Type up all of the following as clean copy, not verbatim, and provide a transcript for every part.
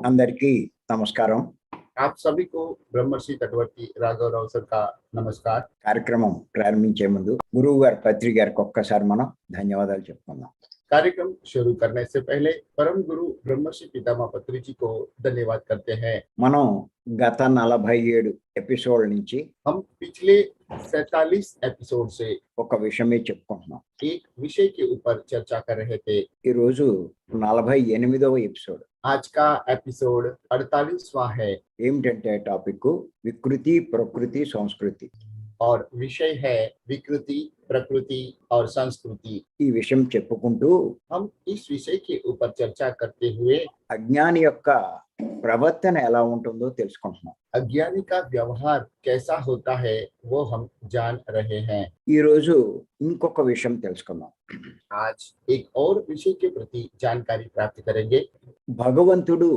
అందరికీ నమస్కారం. आप सभी को ब्रह्मर्षि तटवर्ती राघव राव सर का नमस्कार। కార్యక్రమం ప్రారంభించే ముందు గురువు గారి పత్రి గారికి ఒక్కసారి మనం ధన్యవాదాలు చెప్పుకుందాం. कार्यक्रम शुरू करने से पहले परम गुरु ब्रह्मर्षि पितामह पत्री जी को धन्यवाद करते हैं। మనం గత 47 ఎపిసోడ్ నుంచి हम पिछले 47 एपिसोड से ఒక విషయమే చెప్పుకుంటున్నాం. एक विषय के ऊपर चर्चा कर रहे थे। ఈ రోజు 48వ ఎపిసోడ్. आज का एपिसोड 48वां है ఏమిటంటే టాపిక్ వికృతి ప్రకృతి సంస్కృతి. और विषय है विकृति प्रकृति और संस्कृति। ఈ విషయం చెప్పుకుంటూ हम इस विषय के ऊपर चर्चा करते हुए అజ్ఞాని యొక్క ప్రవర్తన ఎలా ఉంటుందో తెలుసుకుంటున్నాం. अज्ञानी का व्यवहार कैसा होता है वो हम जान रहे हैं। ఈ రోజు ఇంకొక విషయం తెలుసుకుందాం. आज एक और विषय के प्रति जानकारी प्राप्त करेंगे। భగవంతుడు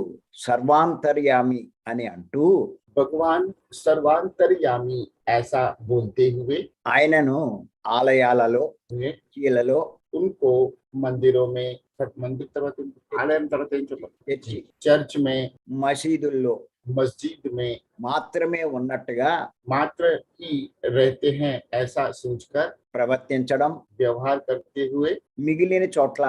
సర్వాంతర్యామి అని అంటూ भगवान सर्वांतर्यामी ऐसा बोलते हुए ఆయనను ఆలయాలలో చీలలో उनको मंदिरों में मंदिर तरफ आलय तरफ తెచ్చి चर्च में మసీదుల్లో मस्जिद में మాత్రమే ఉన్నట్టుగా मात्र ही रहते हैं ऐसा सोचकर ప్రవర్తించడం, व्यवहार करते हुए మిగిలిన చోట్ల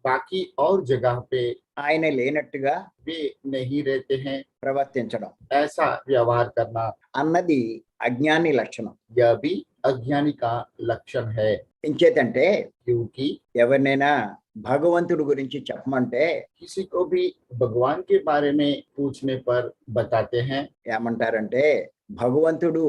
बाकी और जगह पे ఆయన లేనట్టుగా वे नहीं रहते हैं ప్రవర్తించడం ऐसा व्यवहार करना అన్నది అజ్ఞాని లక్షణం. यह भी अज्ञानी का लक्षण है। ఇంకేతంటే क्योंकि ఎవరినైనా భగవంతుడి గురించి చెప్పమంటే किसी को भी भगवान के बारे में पूछने पर बताते हैं ఏమంటారంటే భగవంతుడు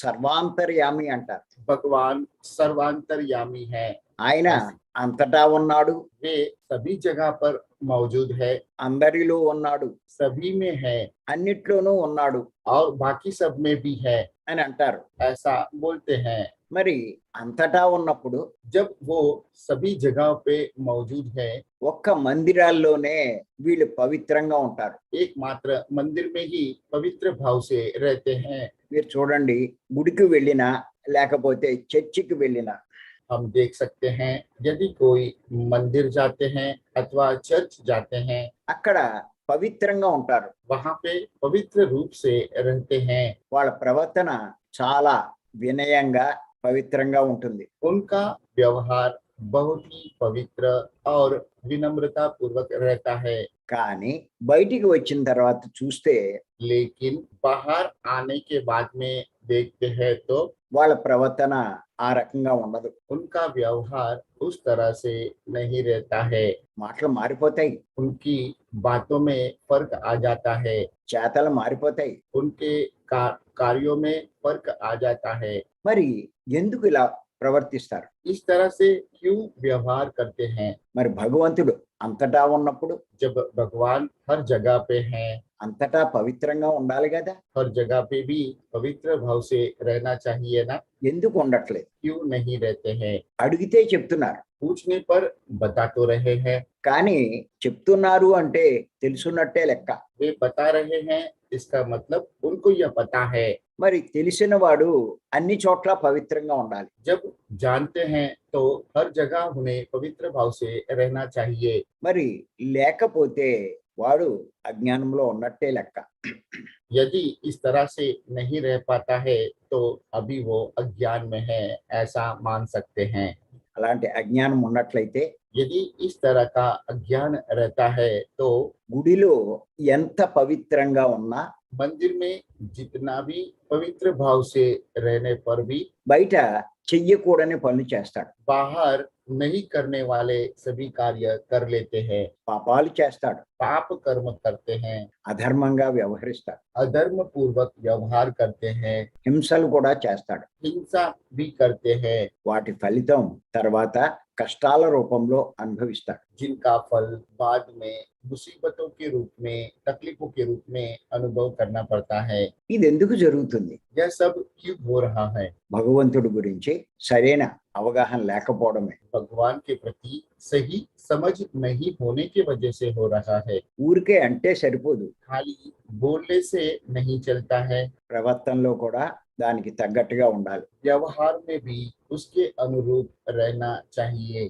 సర్వాంతర్యామి అంటారు. भगवान सर्वांतर्यामी है, ఆయన అంతటా ఉన్నాడు, वे सभी जगह पर मौजूद है, అందరిలో ఉన్నాడు, सभी में है అన్నిట్లోనూ ఉన్నాడు और बाकी सब में भी है అని అంటారు. ऐसा बोलते हैं। మరి అంతటా ఉన్నప్పుడు जब वो सभी जगह पे मौजूद है, ఒక్క మందిరాల్లోనే వీళ్ళు పవిత్రంగా ఉంటారు. एकमात्र मंदिर में ही पवित्र भाव से रहते हैं। మీరు చూడండి, గుడికి వెళ్ళినా లేకపోతే చర్చికి వెళ్ళినా हम देख सकते हैं यदि कोई मंदिर जाते हैं अथवा चर्च जाते हैं, అక్కడ పవిత్రంగా ఉంటారు. वहां पे पवित्र रूप से रहते हैं। వాళ్ళ ప్రవర్తన చాలా వినయంగా పవిత్రంగా ఉంటుంది. उनका व्यवहार बहुत ही पवित्र और विनम्रता पूर्वक रहता है। కానీ బయటికి వచ్చిన తర్వాత చూస్తే लेकिन बाहर आने के बाद में देखते हैं तो వాళ్ళ ప్రవర్తన ఆ రకంగా ఉండదు. उनका व्यवहार उस तरह से नहीं रहता है। మాటలు మారిపోతాయి, उनकी बातों में फर्क आ जाता है, చేతలు మారిపోతాయి. उनके कार्यों में फर्क आ जाता है। మరి ఎందుకు ఇలా ప్రవర్తిస్తారు? इस तरह से क्यों व्यवहार करते हैं? మరి భగవంతుడు అంతటా ఉన్నప్పుడు जब भगवान हर जगह पे हैं, అంతటా పవిత్రంగా ఉండాలి కదా, हर जगह पे भी पवित्र भाव से रहना चाहिए ना, ఎందుకు ఉండట్లేదు? क्यों नहीं रहते हैं? అడిగితే చెప్తున్నారు, पूछने पर बता तो रहे हैं, కానీ చెప్తున్నారు అంటే తెలుసున్నట్టే లెక్క. वे बता रहे हैं इसका मतलब उनको यह पता है। మరి తెలిసిన వాడు అన్ని చోట్ల పవిత్రంగా ఉండాలి. जब जानते हैं तो हर जगह उन्हें पवित्र भाव से रहना चाहिए। మరి లేకపోతే వాడు అజ్ఞానంలో ఉన్నట్టే లెక్క. यदि इस तरह से नहीं रह पाता है तो अभी वो अज्ञान में है ऐसा मान सकते हैं। అలాంటి అజ్ఞానం ఉన్నట్లయితే यदि इस तरह का अज्ञान रहता है तो గుడిలో ఎంత పవిత్రంగా ఉన్నా मंदिर में जितना भी पवित्र भाव से रहने पर भी బయట చెయ్యకూడని పనులు చేస్తాడు, बाहर नहीं करने वाले सभी कार्य कर लेते हैं, పాపాలు చేస్తాడు, पाप कर्म करते हैं, అధర్మంగా వ్యవహరిస్తాడు, अधर्म पूर्वक व्यवहार करते हैं, హింసలు కూడా చేస్తాడు. हिंसा भी करते हैं, వాటి ఫలితం తర్వాత కష్టాల రూపంలో అనుభవిస్తాడు. जिनका फल बाद में मुसीबतों के रूप में, तकलीफों के रूप में अनुभव करना पड़ता है। ఇది ఎందుకు జరుగుతుంది? यह सब क्यों हो रहा है? భగవంతుడి గురించి సరైన అవగాహన లేకపోవడమే. भगवान के प्रति सही समझ नहीं होने की वजह से हो रहा है। ఊరికే అంటే సరిపోదు, खाली बोलने से नहीं चलता है, ప్రవర్తనలో కూడా దానికి తగ్గట్టుగా ఉండాలి. व्यवहार में भी उसके अनुरूप रहना चाहिए।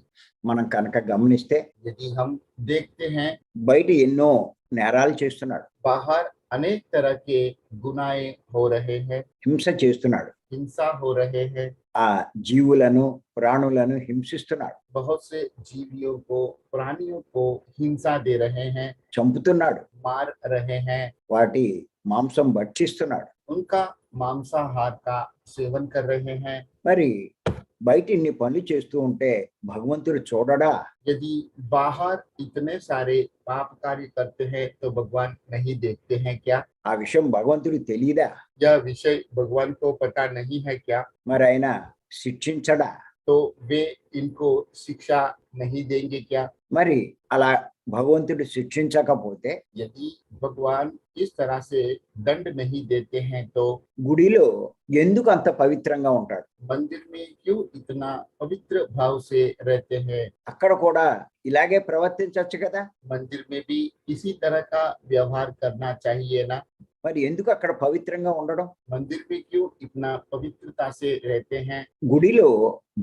మనం కనుక గమనిస్తే यदि हम देखते हैं బయట ఎన్నో నేరాలు చేస్తున్నాడు, बाहर अनेक तरह के गुनाहें हो रहे हैं, హింస చేస్తున్నాడు, हिंसा हो रहे हैं, ఆ జీవులను ప్రాణులను హింసిస్తున్నాడు, बहुत से जीवियों को प्राणियों को हिंसा दे रहे हैं, చంపుతున్నాడు, मार रहे हैं, వాటి మాంసం భక్షిస్తున్నాడు. उनका मांसाहार का सेवन कर रहे हैं। మరి బయట ఇన్ని పనులు చేస్తూ ఉంటే భగవంతుడు చూడడా? यदि बाहर इतने सारे पाप कार्य करते हैं तो भगवान नहीं देखते हैं क्या? ఆ విషయం భగవంతుడికి తెలియదా? यह विषय भगवान को पता नहीं है क्या? మరి ఆయన శిక్షించడా? तो वे इनको शिक्षा नहीं देंगे क्या? మరి అలా భగవంతుడు శిక్షించకపోతే यदि भगवान इस तरह से दंड नहीं देते हैं तो గుడిలో ఎందుకు అంత పవిత్రంగా ఉంటాడు? मंदिर में क्यों इतना पवित्र भाव से रहते हैं? అక్కడ కూడా ఇలాగే ప్రవర్తించవచ్చు కదా? मंदिर में भी इसी तरह का व्यवहार करना चाहिए ना? మరి ఎందుకు అక్కడ పవిత్రంగా ఉండడం? मंदिर में क्यों इतना पवित्रता से रहते हैं? గుడిలో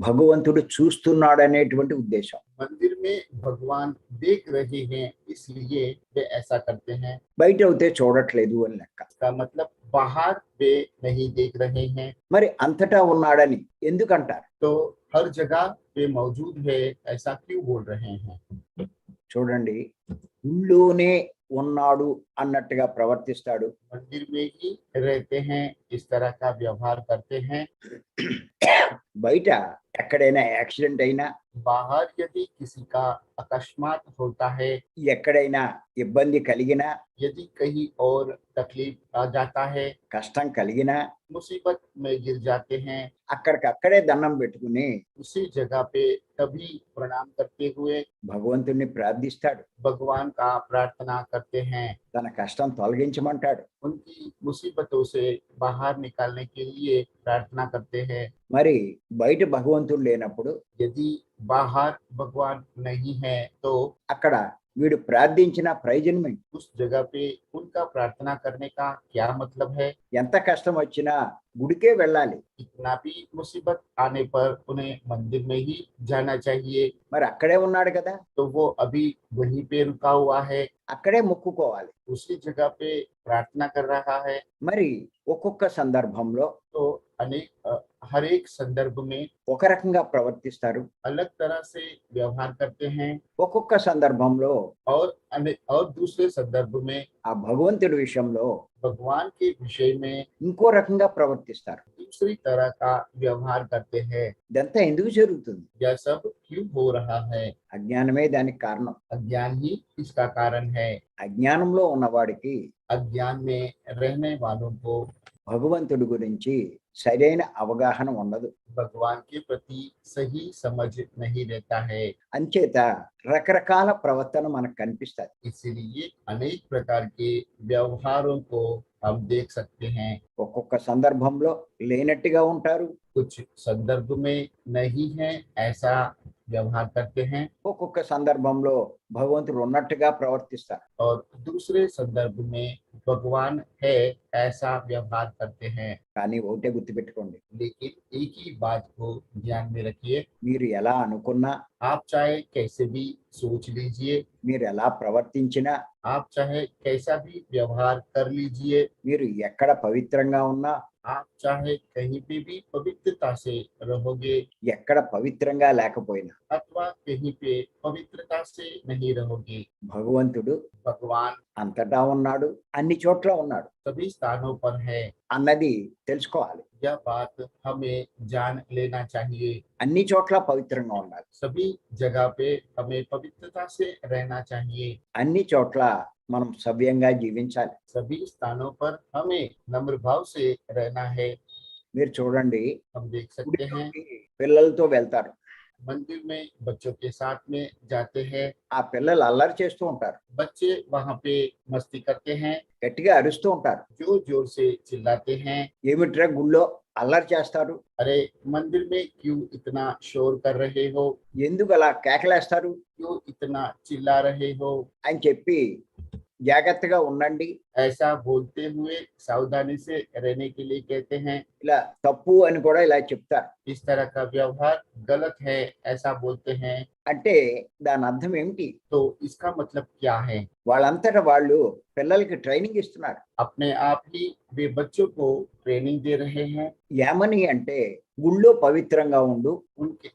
భగవంతుడు చూస్తున్నాడనేటువంటి ఉద్దేశం. मंदिर में भगवान देख रहे हैं इसलिए वे ऐसा करते हैं। బయట అయితే చూడట్లేదు అని లెక్క. इसका मतलब बाहर वे नहीं देख रहे हैं, మరి అంతటా ఉన్నాడని ఎందుకంటారు? तो हर जगह वे मौजूद है ऐसा क्यों बोल रहे हैं? చూడండి, ఊళ్ళోనే ఉన్నాడు అన్నట్టుగా ప్రవర్తిస్తాడు, मंदिर में ही रहते हैं इस तरह का व्यवहार करते हैं। బయట ఎక్కడైనా యాక్సిడెంట్ అయినా, बाहर यदि किसी का अकस्मात होता है, ఎక్కడైనా ఇబ్బంది కలిగినా, यदि कहीं और तकलीफ आ जाता है, కష్టం కలిగినా मुसीबत में गिर जाते हैं, అక్కడికక్కడే దండం పెట్టుకుని उसी जगह पे तभी प्रणाम करते हुए భగవంతుణ్ణి ప్రార్థిస్తాడు, भगवान का प्रार्थना करते हैं, తన కష్టం తొలగించమంటాడు. उनकी मुसीबतों से बाहर निकालने के लिए प्रार्थना करते हैं। మరి బయట భగవంతుడు లేనప్పుడు यदि बाहर भगवान नहीं है तो అక్కడ వీడు ప్రార్థించిన ప్రయోజనం ఏంటి? उस जगह पे उनका प्रार्थना करने का क्या मतलब है? ఎంత కష్టం వచ్చినా గుడికే వెళ్ళాలి. इतना भी मुसीबत आने पर उन्हें मंदिर में ही जाना चाहिए, మరి అక్కడే ఉన్నాడు కదా, तो वो अभी वहीं पे रुका हुआ है, అక్కడే మొక్కుకోవాలి. उसी जगह पे प्रार्थना कर रहा है। మరి ఒక్కొక్క సందర్భంలో तो हर एक संदर्भ में ఒక రకంగా ప్రవర్తిస్తారు, अलग तरह से व्यवहार करते हैं, ఒక్కొక్క సందర్భంలో और दूसरे संदर्भ में ఆ భగవంతుడి విషయంలో भगवान के विषय में ఇంకో రకంగా ప్రవర్తిస్తారు. दूसरी तरह का व्यवहार करते हैं। ఇదంతా ఎందుకు జరుగుతుంది? यह सब क्यों हो रहा है? అజ్ఞానమే దానికి కారణం. अज्ञान ही इसका कारण है। అజ్ఞానంలో ఉన్నవాడికి अज्ञान में रहने वालों को భగవంతుడి గురించి సరైన అవగాహన ఉండదు. भगवान के प्रति सही समझ नहीं रहता है, అంచేత రకరకాల ప్రవర్తన మనకు కనిపిస్తుంది. इसलिए अनेक प्रकार के व्यवहारों को हम देख सकते हैं। ఒక్కొక్క సందర్భంలో లేనట్టుగా ఉంటారు, कुछ संदर्भ में नहीं है ऐसा व्यवहार करते हैं, ఒక్కొక్క సందర్భంలో భగవంతుడు ఉన్నట్టుగా ప్రవర్తిస్తారు. और दूसरे संदर्भ में भगवान है ऐसा व्यवहार करते हैं। కానీ ఒకటే గుర్తుపెట్టుకోండి, लेकिन एक ही बात को ध्यान में रखिए, మీరు ఎలా అనుకున్నా, आप चाहे कैसे भी सोच लीजिए, మీరు ఎలా ప్రవర్తించినా, आप चाहे कैसा भी व्यवहार कर लीजिए, మీరు ఎక్కడ పవిత్రంగా ఉన్నా, आप चाहे कहीं पे भी पवित्रता से रहोगे ఎక్కడ పవిత్రంగా లేకపోయినా अथवा कहीं पे पवित्रता से नहीं रहोगे, భగవంతుడు भगवान అంతటా ఉన్నాడు, అన్ని చోట్ల ఉన్నాడు सभी स्थानों पर है। అన్నది తెలుసుకోవాలి. यह बात हमें जान लेना चाहिए। అన్ని చోట్ల పవిత్రంగా ఉండాలి, सभी जगह पे हमें पवित्रता से रहना चाहिए, అన్ని చోట్ల మనం సవ్యంగా జీవించాలి. सभी स्थानों पर हमें नम्र भाव से रहना है। మీరు చూడండి, हम देख सकते हैं గుడిలోకి పిల్లలతో వెళ్తారు, मंदिर में बच्चों के साथ में जाते हैं, ఆ పిల్లలు అల్లరి చేస్తూ ఉంటారు, बच्चे वहाँ पे मस्ती करते हैं, గట్టిగా అరుస్తూ ఉంటారు. जोर जोर से चिल्लाते हैं, ఏమిట్రా గుళ్ళో అల్లరి చేస్తారు, अरे मंदिर में क्यों इतना शोर कर रहे हो, ఎందుకు అలా కేకలేస్తారు क्यों इतना चिल्ला रहे हो। అని చెప్పి జాగ్రత్తగా ఉండండి, ऐसा बोलते हुए सावधानी से रहने के लिए कहते हैं। ఇలా తప్పు అని కూడా ఇలా చెప్తారు. इस तरह का व्यवहार गलत है ऐसा बोलते हैं। అంటే దాని అర్థం ఏమిటి? तो इसका मतलब क्या है? వాళ్ళంతట వాళ్ళు పిల్లలకి ట్రైనింగ్ ఇస్తున్నారు. अपने आप ही वे बच्चों को ट्रेनिंग दे रहे हैं। ఏమని అంటే గుళ్ళో పవిత్రంగా ఉండు, उनके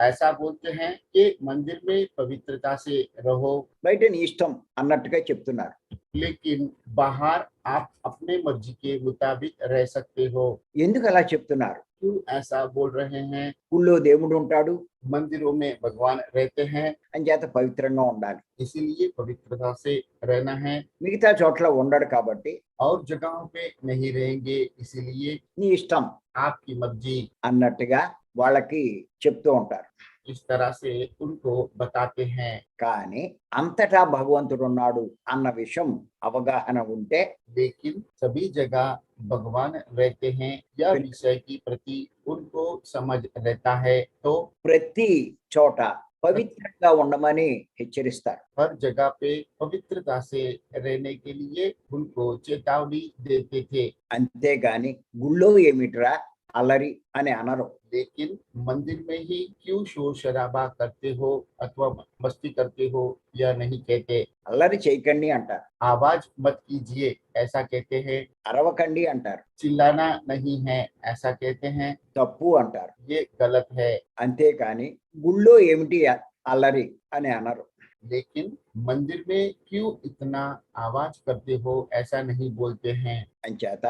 ऐसा बोलते हैं कि मंदिर में पवित्रता से रहो, బయట నీ ఇష్టం అన్నట్టుగా చెప్తున్నారు. लेकिन बाहर आप अपने मर्जी के मुताबिक रह सकते हो। ఎందుకు అలా చెప్తున్నారు? क्यों ऐसा बोल रहे हैं? గుళ్ళో దేవుడు ఉంటాడు, मंदिरों में भगवान रहते हैं, అంచేత పవిత్రంగా ఉండాలి. इसीलिए पवित्रता से रहना है। మిగతా చోట్ల ఉండడు కాబట్టి और जगहों पे नहीं रहेंगे, इसीलिए నీ ఇష్టం आपकी मर्जी। అన్నట్టుగా వాళ్ళకి చెప్తూ ఉంటారు. इस तरह से उनको बताते हैं। కానీ అంతటా భగవంతుడు ఉన్నాడు అన్న విషయం అవగాహన ఉంటే लेकिन सभी जगह भगवान रहते हैं यह विषय की प्रति उनको समझ रहता है, तो ప్రతి చోట పవిత్రంగా ఉండమని హెచ్చరిస్తారు. हर जगह पे पवित्रता से रहने के लिए उनको चेतावनी देते थे। అంతేగాని గుళ్ళో ఏమిట్రా అల్లరి అని అనరు. लेकिन मंदिर में ही क्यों शोर शराबा करते हो अथवा मस्ती करते हो यह नहीं कहते। అల్లరి చేయకండి అంటారు, आवाज मत कीजिए ऐसा कहते हैं। అరవకండి అంటారు, चिल्लाना नहीं है ऐसा कहते हैं। తప్పు అంటారు. ये गलत है। అంతేకాని గుళ్ళో ఏమిటి అల్లరి అని అనరు. लेकिन मंदिर में क्यों इतना आवाज करते हो ऐसा नहीं बोलते हैं। అంచేత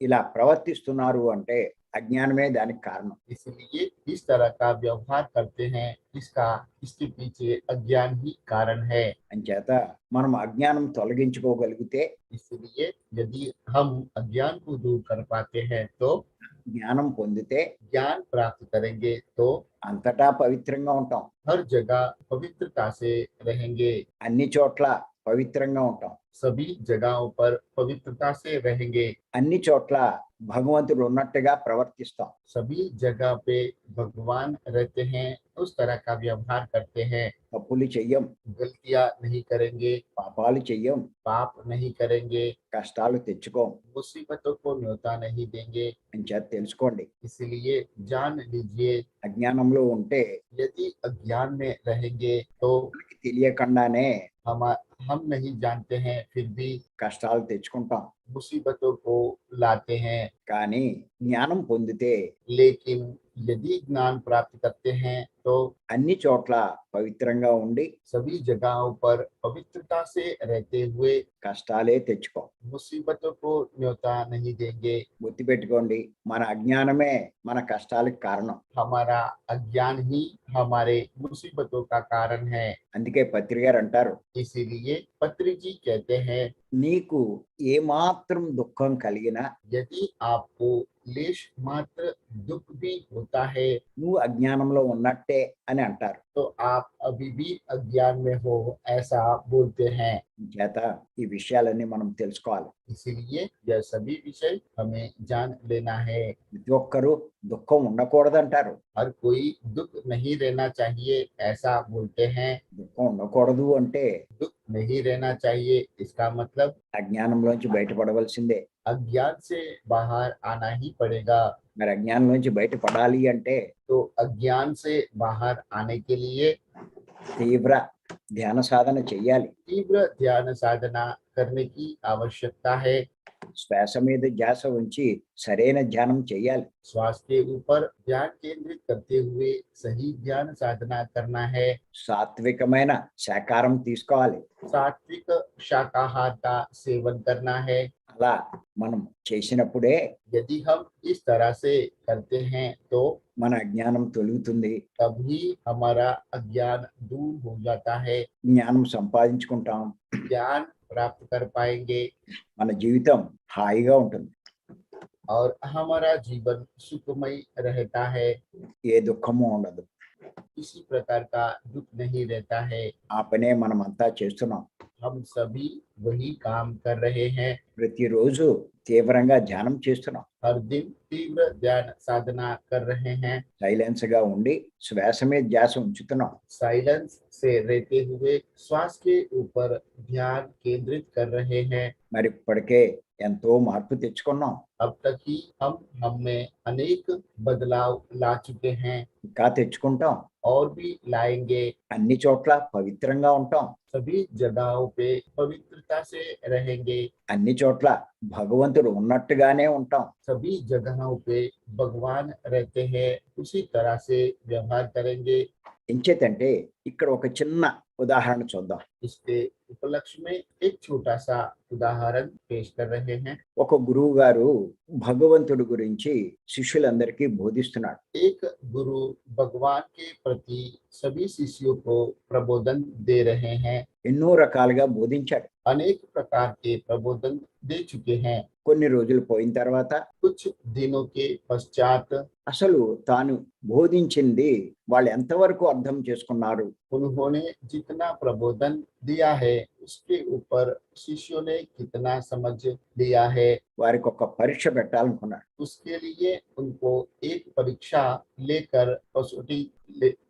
ఇలా ప్రవర్తిస్తున్నారు అంటే అజ్ఞానమే దానికి కారణం. इसलिए इस तरह का व्यवहार करते हैं, इसके पीछे अज्ञान ही कारण है। అంచేత మనం అజ్ఞానం తొలగించుకోగలిగితే, इसलिए यदि हम अज्ञान को दूर कर पाते हैं तो జ్ఞానం పొందితే ज्ञान प्राप्त करेंगे, तो అంతటా పవిత్రంగా ఉంటాం, हर जगह पवित्रता से रहेंगे, అన్ని చోట్ల పవిత్రంగా ఉంటాం, सभी जगहों पर पवित्रता से रहेंगे, అన్ని చోట్ల భగవంతుడు ఉన్నట్టుగా ప్రవర్తిస్తాం. सभी जगह पे भगवान रहते हैं, उस तरह का व्यवहार करते हैं, తప్పులు చెయ్యం, गलतियां नहीं करेंगे, పాపాలు చెయ్యం, पाप नहीं करेंगे, కష్టాలు తెచ్చుకోం मुसीबतों को न्योता नहीं देंगे। అని చేత తెలుసుకోండి. इसलिए जान लीजिए, అజ్ఞానంలో ఉంటే यदि अज्ञान में रहेंगे तो మనకి తెలియకుండానే हम नहीं जानते हैं फिर भी కష్టాలు తెచ్చుకుంటాం. मुसीबतों को लाते हैं। కానీ జ్ఞానం పొందితే लेकिन यदि ज्ञान प्राप्त करते हैं तो అన్ని చోట్ల పవిత్రంగా ఉండి सभी जगहों पर पवित्रता से रहते हुए కష్టాలే తెచ్చుకోం. मुसीबतों को न्योता नहीं देंगे। గుర్తుపెట్టుకోండి, మన అజ్ఞానమే మన కష్టాలకు కారణం. हमारा अज्ञान ही हमारे मुसीबतों का कारण है। అందుకే పత్రి గారు అంటారు, इसीलिए पत्री जी कहते हैं, నీకు ఏమాత్రం దుఃఖం కలిగినా यदि आपको लेश मात्र दुख भी होता है నువ్వు అజ్ఞానంలో ఉన్నట్టే అని అంటారు. तो आप अभी भी अज्ञान में हो ऐसा बोलते हैं। చేత ఈ విషయాలన్నీ మనం తెలుసుకోవాలి. इसीलिए यह सभी विषय हमें जान लेना है। ప్రతి ఒక్కరూ దుఃఖం ఉండకూడదంటారు. हर कोई दुख नहीं रहना चाहिए ऐसा बोलते हैं। దుఃఖం ఉండకూడదు అంటే दुख नहीं रहना चाहिए इसका मतलब అజ్ఞానంలోంచి బయటపడవలసిందే. अज्ञान से बाहर आना ही पड़ेगा। మరి అజ్ఞానంలోంచి బయటపడాలి అంటే तो अज्ञान से बाहर आने के लिए తీవ్ర ధ్యాన సాధన చెయ్యాలి. तीव्र ध्यान साधना करने की आवश्यकता है। శ్వాస మీద ధ్యాస ఉంచి సరైన ధ్యానం చెయ్యాలి. श्वास के ऊपर ध्यान केंद्रित करते हुए सही ध्यान साधना करना है। సాత్వికమైన శాకారం తీసుకోవాలి. सात्विक शाकाहार का सेवन करना है। అలా మనం చేసినప్పుడే यदि हम इस तरह से करते हैं तो మన అజ్ఞానం తొలుగుతుంది, तभी हमारा अज्ञान दूर हो जाता है, జ్ఞానం సంపాదించుకుంటాం, ज्ञान प्राप्त कर पाएंगे మన జీవితం హాయిగా ఉంటుంది, और हमारा जीवन सुखमय रहता है। ఏ దుఃఖము ఉండదు. किसी प्रकार का दुख नहीं रहता है। ఆ పనే మనమంతా చేస్తున్నాం. हम सभी वही काम कर रहे हैं। ప్రతిరోజు తీవ్రంగా ధ్యానం చేస్తున్నాం. हर दिन तीव्र ध्यान साधना कर रहे हैं। సైలెన్స్ గా ఉండి శ్వాస మీద ధ్యాస ఉంచుతున్నాం. साइलेंस से रहते हुए श्वास के ऊपर ध्यान केंद्रित कर रहे हैं। మరి ఇప్పటికే ఎంతో మార్పు తెచ్చుకున్నాం. अब तक ही हम में अनेक बदलाव ला चुके हैं ఇంకా తెచ్చుకుంటాం. और भी लाएंगे। అన్ని చోట్ల పవిత్రంగా ఉంటాం. सभी जगहों पे पवित्रता से रहेंगे। అన్ని చోట్ల భగవంతుడు ఉన్నట్టుగానే ఉంటాం. सभी जगहों पे भगवान रहते हैं, उसी तरह से व्यवहार करेंगे। ఎంచేతంటే ఇక్కడ ఒక చిన్న ఉదాహరణ చూద్దాం. इसके उपलक्ष्य में एक छोटा सा उदाहरण पेश कर रहे हैं। ఒక గురువు గారు భగవంతుడి గురించి శిష్యులందరికీ బోధిస్తున్నాడు. एक गुरु भगवान के प्रति सभी शिष्यों को प्रबोधन दे रहे हैं। ఎన్నో రకాలుగా బోధించాడు. अनेक प्रकार के प्रबोधन दे चुके हैं। కొన్ని రోజులు పోయిన తర్వాత कुछ दिनों के पश्चात అసలు తాను బోధించింది వాళ్ళు ఎంతవరకు అర్థం చేసుకున్నారు, उन्होंने जितना प्रबोधन दिया है उसके ऊपर शिष्यों ने कितना समझ लिया है, వారికి ఒక పరీక్ష పెట్టాలనుకున్నాడు. उसके लिए उनको एक परीक्षा लेकर कसौटी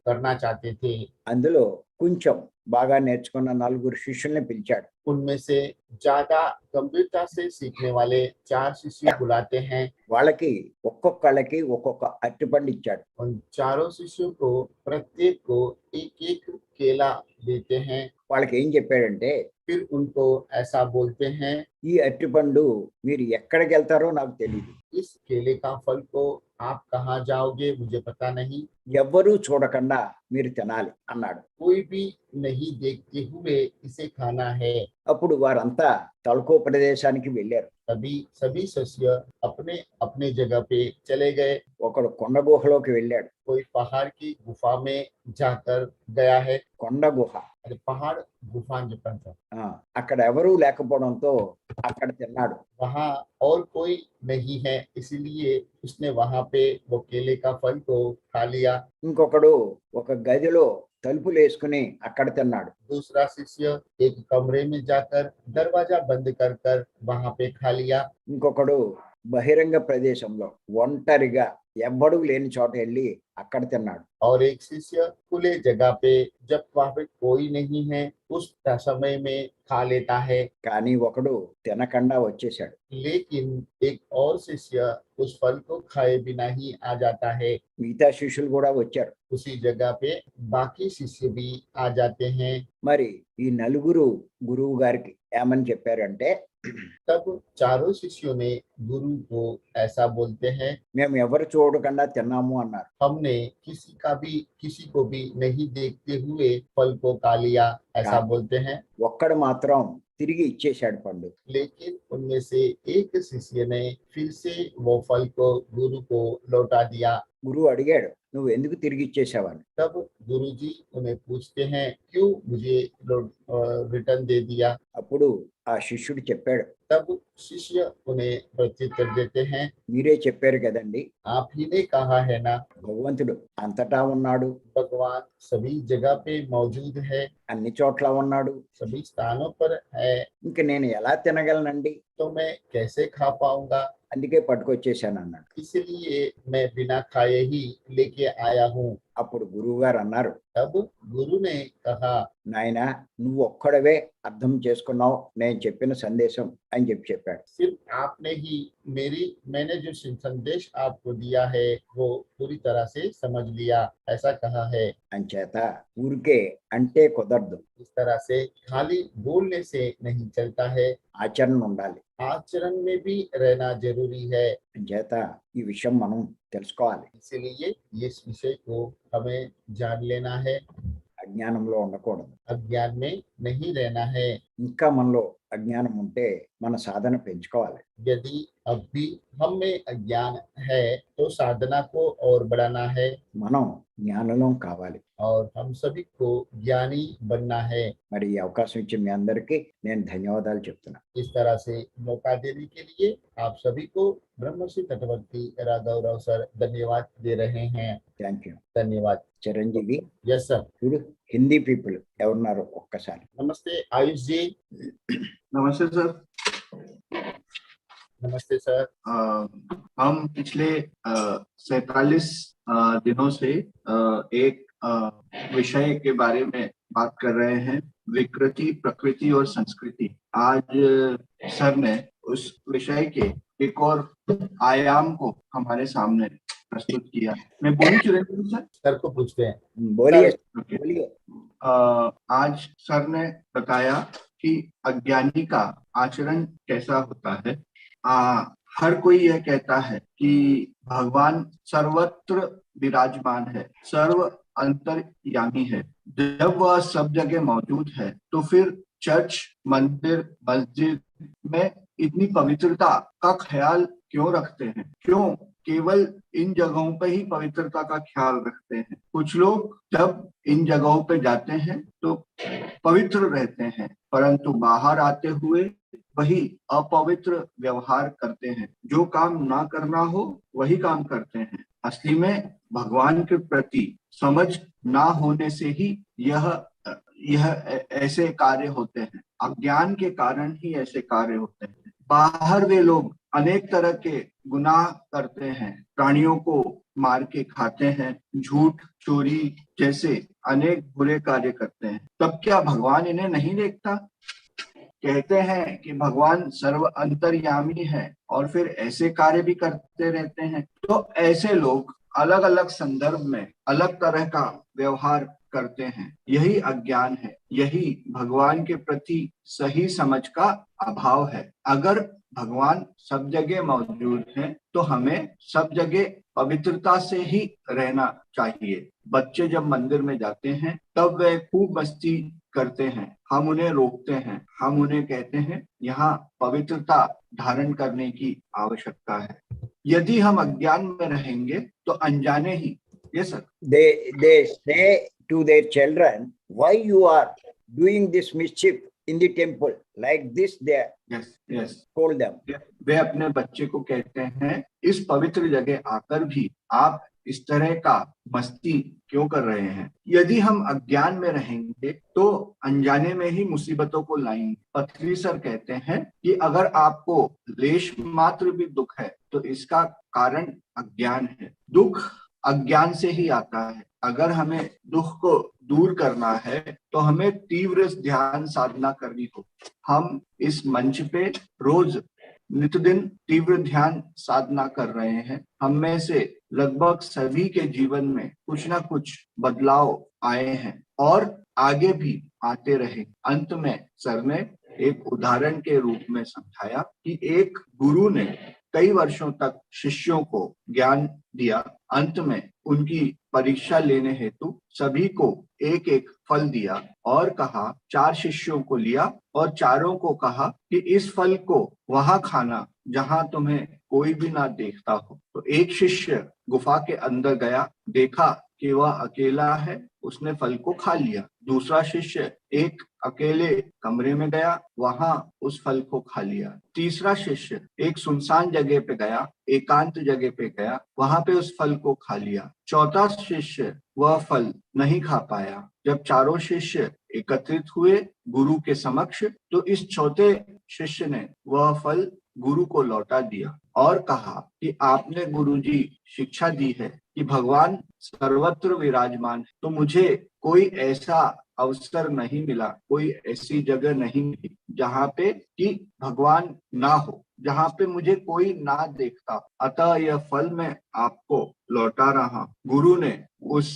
करना चाहते थे। అందులో కొంచెం బాగా నేర్చుకున్న నలుగురు శిష్యుల్ని పిలిచాడు. उनमें से ज्यादा गंभीरता से सीखने वाले 4 शिष्य बुलाते हैं। వాళ్ళకి ఒక్కొక్కళ్ళకి ఒక్కొక్క అరటిపండు ఇచ్చాడు. उन चारों शिष्यों को प्रत्येक को एक एक केला देते हैं। వాళ్ళకి ఏం చెప్పాడంటే, फिर उनको ऐसा बोलते हैं, ఈ అరటిపండు మీరు ఎక్కడికి వెళ్తారో నాకు తెలియదు, इस केले का फल को आप कहाँ जाओगे मुझे पता नहीं, ఎవ్వరూ చూడకుండా మీరు తినాలి అన్నాడు. कोई भी नहीं देखते हुए इसे खाना है। అప్పుడు వారంతా తలకో ప్రదేశానికి వెళ్ళారు. तभी सभी शिष्य अपने अपने जगह पे चले गए। ఒకడు కొండ గుహలోకి వెళ్ళాడు. कोई पहाड़ की गुफा में जाकर गया है। కొండ గుహ. अरे पहाड़ गुफा जपन था, అక్కడ ఎవరూ లేకపోవడంతో అక్కడ తిన్నాడు. वहाँ और कोई नहीं है, इसीलिए उसने वहाँ पे वो केले का फल को खा लिया। ఇంకొకడు ఒక గదిలో తలుపులు వేసుకుని అక్కడ తిన్నాడు. दूसरा शिष्य एक कमरे में जाकर दरवाजा बंद कर कर वहाँ पे खा लिया। ఇంకొకడు బహిరంగ ప్రదేశంలో ఒంటరిగా ఎవ్వడూ లేని చోట వెళ్ళి అక్కడ తిన్నాడు. और एक शिष्य खुले जगह पे जब वहाँ पे कोई नहीं है उस समय में खा लेता है। కానీ ఒకడు తినకుండా వచ్చేసాడు. लेकिन एक और शिष्य उस फल को खाए बिना ही आ जाता है। మిగతా శిష్యులు కూడా వచ్చారు. उसी जगह पे बाकी शिष्य भी आ जाते हैं। మరి ఈ నలుగురు గురువు గారికి ఏమని చెప్పారంటే, तब चारों शिष्यों ने गुरु को ऐसा बोलते हैं, మేము ఎవరు చూడకుండా తిన్నాము అన్నారు. हमने किसी को भी नहीं देखते हुए फल को खा लिया, ऐसा बोलते हैं। ఒక్కడు మాత్రం తిరిగి ఇచ్చేశాడు पंडु। लेकिन उनमें से एक शिष्य ने फिर से वो फल को गुरु को लौटा दिया। गुरु अड़िगाడు నువ్వు ఎందుకు తిరిగి ఇచ్చేసావని। तब गुरुजी उन्हें पूछते हैं क्यों मुझे रिटर्न दे दिया। అప్పుడు ఆ శిష్యుడు చెప్పాడు, तब शिष्य उन्हें प्रत्युत्तर देते हैं, మీరే చెప్పారు కదండి, आप ही ने कहा है ना, భగవంతుడు అంతటా ఉన్నాడు, भगवान सभी जगह पे मौजूद है, అన్ని చోట్ల ఉన్నాడు, सभी स्थानों पर है, ఇంక నేను ఎలా తినగలనండి, तो मैं कैसे खा पाऊंगा, అందుకే పట్టుకొచ్చేసాను అన్నాడు। इसलिए मैं बिना खाए ही लेके आया हूँ। అప్పుడు గురువు గారు అన్నారు, तब गुरु ने कहा, నాయనా నువ్వు ఒక్కడవే అర్థం చేసుకున్నావు నేను చెప్పిన సందేశం అని చెప్పాడు। सिर्फ आपने ही मैंने जो संदेश आपको दिया है वो पूरी तरह से समझ लिया, ऐसा कहा है। అంచేత ఊరికే అంటే కుదరదు, इस तरह से खाली बोलने से नहीं चलता है, ఆచరణ ఉండాలి। आचरण में भी रहना जरूरी है। అంచేత ఈ విషయం మనం తెలుసుకోవాలి, इसलिए इस विषय को हमें जान लेना है, అజ్ఞానంలో ఉండకూడదు। अज्ञान में नहीं रहना है। ఇంకా మనలో అజ్ఞానం ఉంటే మన సాధన పెంచుకోవాలి. यदि अब भी हम में अज्ञान है तो साधना को और बढ़ाना है మనం జ్ఞానులం కావాలి. और हम सभी को ज्ञानी बनना है। మరి ఈ అవకాశం ఇచ్చి మీ అందరికీ నేను ధన్యవాదాలు చెప్తున్నా. इस तरह से मौका देने के लिए आप सभी को ब्रह्मश्री तटवर्ती राघवराव सर धन्यवाद दे रहे हैं। Thank you. धन्यवाद। Chiranjeevi yes sir. చూడు హిందీ పీపుల్ ఎవరున్నారు ఒక్కసారి. नमस्ते आयुष जी। नमस्ते सर। नमस्ते सर। हम पिछले 47 दिनों से एक विषय के बारे में बात कर रहे हैं, विकृति, प्रकृति और संस्कृति। आज सर ने उस विषय के एक और आयाम को हमारे सामने प्रस्तुत किया। मैं बोलूं चिरंजीवी सर? सर को पूछते हैं। బోలియే Okay. బోలియే. आज सर ने बताया कि अज्ञानी का आचरण कैसा होता है। हर कोई यह कहता है कि भगवान सर्वत्र विराजमान है, सर्व अंतर्यामी है। जब वह सब जगह मौजूद है तो फिर चर्च, मंदिर, मस्जिद में इतनी पवित्रता का ख्याल क्यों रखते हैं? क्यों केवल इन जगहों पे ही पवित्रता का ख्याल रखते हैं? कुछ लोग जब इन जगहों पे जाते हैं तो पवित्र रहते हैं, परंतु बाहर आते हुए वही अपवित्र व्यवहार करते हैं। जो काम ना करना हो वही काम करते हैं। असली में भगवान के प्रति समझ ना होने से ही यह ऐसे कार्य होते हैं। अज्ञान के कारण ही ऐसे कार्य होते हैं। बाहर वे लोग अनेक तरह के गुनाह करते हैं, प्राणियों को मार के खाते हैं, झूठ, चोरी जैसे अनेक बुरे कार्य करते हैं। तब क्या भगवान इन्हें नहीं देखता? कहते हैं कि भगवान सर्व अंतर्यामी है और फिर ऐसे कार्य भी करते रहते हैं। तो ऐसे लोग अलग अलग संदर्भ में अलग तरह का व्यवहार करते हैं। यही अज्ञान है, यही भगवान के प्रति सही समझ का अभाव है। अगर भगवान सब जगह मौजूद हैं तो हमें सब जगह पवित्रता से ही रहना चाहिए। बच्चे जब मंदिर में जाते हैं तब वे खूब मस्ती करते हैं, हम उन्हें रोकते हैं, हम उन्हें कहते हैं यहाँ पवित्रता धारण करने की आवश्यकता है। यदि हम अज्ञान में रहेंगे तो अनजाने ही ये sir they say to their children, why you are doing this mischief in the temple like this, they yes told them. वे अपने बच्चे को कहते हैं इस पवित्र जगह आकर भी आप इस तरह का मस्ती क्यों कर रहे हैं? यदि हम अज्ञान में रहेंगे तो अनजाने में ही मुसीबतों को लाएंगे। पत्री सर कहते हैं कि अगर आपको लेश मात्र भी दुख है तो इसका कारण अज्ञान है। दुख अज्ञान से ही आता है। अगर हमें दुख को दूर करना है तो हमें तीव्र ध्यान साधना करनी होगी। हम इस मंच पे रोज नित्यदिन तीव्र ध्यान साधना कर रहे हैं। हम में से लगभग सभी के जीवन में कुछ ना कुछ बदलाव आए हैं और आगे भी आते रहे। अंत में सर ने एक उदाहरण के रूप में समझाया कि एक गुरु ने कई वर्षों तक शिष्यों को ज्ञान दिया। अंत में उनकी परीक्षा लेने हेतु सभी को एक एक फल दिया और कहा 4 शिष्यों को लिया और चारों को कहा कि इस फल को वहां खाना जहां तुम्हें कोई भी ना देखता हो। तो एक शिष्य गुफा के अंदर गया, देखा कि वह अकेला है, उसने फल को खा लिया। दूसरा शिष्य एक अकेले कमरे में गया, वहां उस फल को खा लिया। तीसरा शिष्य एक सुनसान जगह पे गया, एकांत जगह पे गया, वहां पे उस फल को खा लिया। चौथा शिष्य वह फल नहीं खा पाया। जब चारों शिष्य एकत्रित हुए गुरु के समक्ष तो इस चौथे शिष्य ने वह फल गुरु को लौटा दिया और कहा कि आपने गुरुजी शिक्षा दी है कि भगवान सर्वत्र विराजमान है, तो मुझे कोई ऐसा अवसर नहीं मिला, कोई ऐसी जगह नहीं मिली जहाँ पे कि भगवान ना हो, जहाँ पे मुझे कोई ना देखता। अतः यह फल मैं आपको लौटा रहा। गुरु ने उस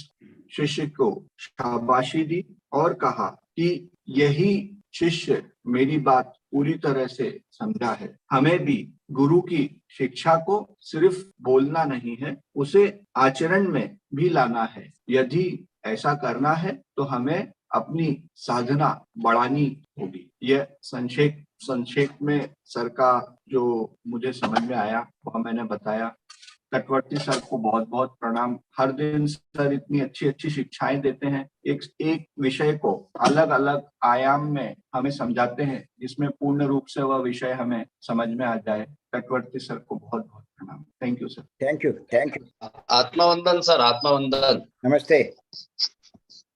शिष्य को शाबाशी दी और कहा कि यही शिष्य मेरी बात पूरी तरह से समझा है। हमें भी गुरु की शिक्षा को सिर्फ बोलना नहीं है, उसे आचरण में भी लाना है। यदि ऐसा करना है तो हमें अपनी साधना बढ़ानी होगी। यह संक्षेप में सर का जो मुझे समझ में आया वह मैंने बताया। तटवर्ती सर को बहुत बहुत प्रणाम। हर दिन सर इतनी अच्छी अच्छी शिक्षाएं देते हैं, एक विषय को अलग अलग आयाम में हमें समझाते हैं जिसमें पूर्ण रूप से वह विषय हमें समझ में आ जाए। तटवर्ती सर को बहुत बहुत प्रणाम। Thank you sir. Thank you, thank you. आत्मवंदन सर, आत्मवंदन। नमस्ते।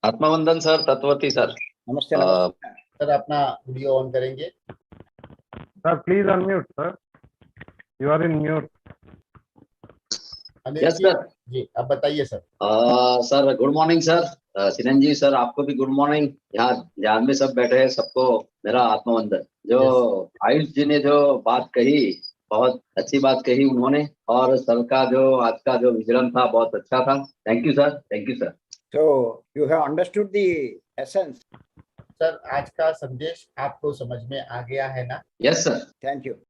आत्मवंदन सर, तत्वती सर। नमस्ते, नमस्ते। सर अपना वीडियो ऑन करेंगे। Sir, please unmute, sir. You are in mute. Anil yes जी, सर। जी अब बताइए sir. Sir good morning sir. Chiranjeev sir, आपको भी गुड मॉर्निंग। यहाँ ध्यान में सब बैठे हैं, सबको मेरा आत्मवंदन। जो आयुष जी ने जो बात कही, बहुत अच्छी बात कही उन्होंने, और सर का जो आज का जो विचरण था बहुत अच्छा था। Thank you sir, thank you sir. So you have understood the essence. Sir आज का संदेश आपको समझ में आ गया है ना? Yes sir. Thank you.